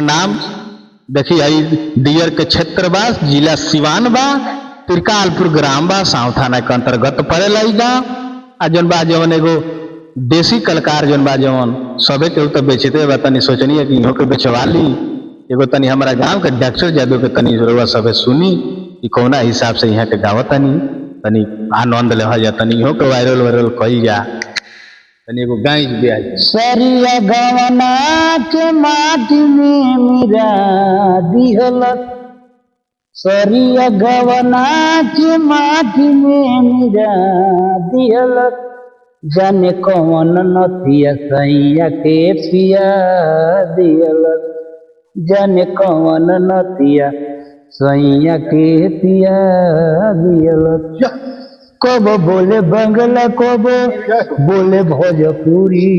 नाम देखी आई दियर के क्षेत्र बा, जिला सिवान बा, त्रिकालपुर ग्राम बा, साव थाना के अंतर्गत पड़ेला ई गाँव। आ जौन बा जवन एगो देसी कलाकार जौन बा जवन सबे के तो बेचते बा, तनी सोचनी है कि इहो के बेचवा ली। एगो तनी हमारा गांव के डॉक्टर जादव के तनी जरूर सबे सुनी कि कौना हिसाब से यहाँ के गावत तनी आनंद लेवल जा, तनी इहो के वायरल वायरल कई जा, तनी एगो गाइज बिया। सरिया गवना के माटी में मिरा दिहलत, सरिया गवना के माटी में मिरा दिहलत, जाने कौन नथिया सैया के पिया दिहलत, जाने कौन नथिया सैया के पिया दिहलत। कब बोले बंगला, कब बोले भोजपुरी,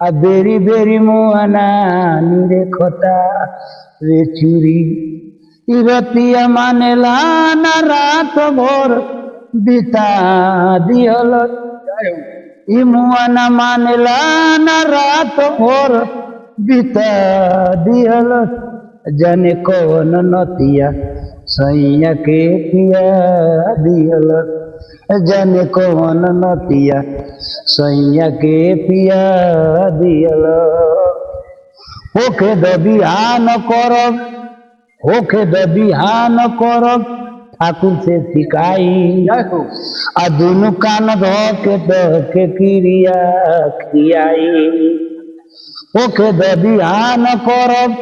आ बेरी बेरी मुआना नीरे खोता रे चूरी। रतिया मानेला ना रात भर बिता दिहलत, ई मुआना मानेला ना रात भर बिता दिहलत, जाने कौन नतिया सैया के पिया दिहलत, जाने कौन नतिया सैया के पिया दिहलत। होखे दबिहान करब, होखे दबिहान करब ठाकुर से सिकाई, आ दुनु कान धो के क्रिया खियाई। होखे दबिहान करब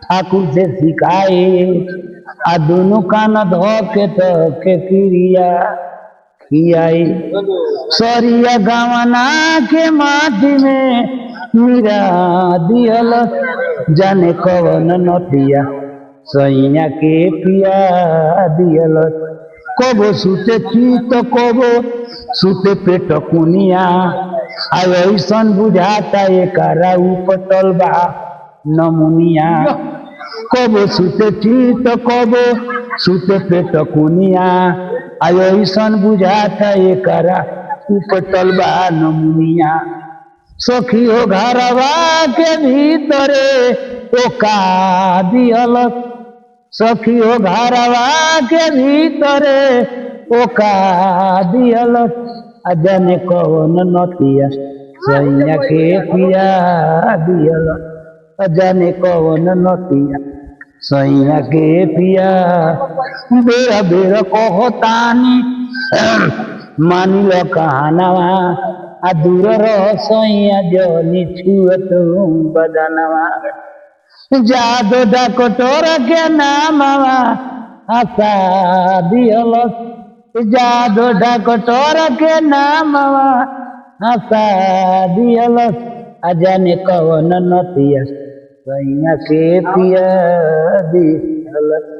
ठाकुर से सिकाई, आ दुनु कान धो के क्रिया खियाई। सरिया गवना के माटी में मिरा दिहलत, जाने कौन नथिया सैया के पिया दिहलत। कबो सुते चित, कबो सुते पेट कुनिया, आ ऐसन बुझाता एकरा उपटल बा नमुनिया। कबो सुते चित, कबो सुते पेट कुनिया, आ ऐसन बुझाता एकरा उपटल बा नमुनिया। सखी हो घरवा के भीतरे ओका दिहलत, सखी हो घरवा के भीतरे ओका दिहलत, आ जाने कौन नथिया सैया के पिया दिहलत, आ जाने कौन नथिया सैया के पिया। बेरा बेरा कहतानी मानी लो कहानवा, आ दूर रह सैया जनी छुअत बदनवा। जादो डकटोर के नामवा आशा दिहलत, जादो डकटोर के नामवा आशा दिहलत, आ जाने कौन नथिया सैया के पिया दिहलत।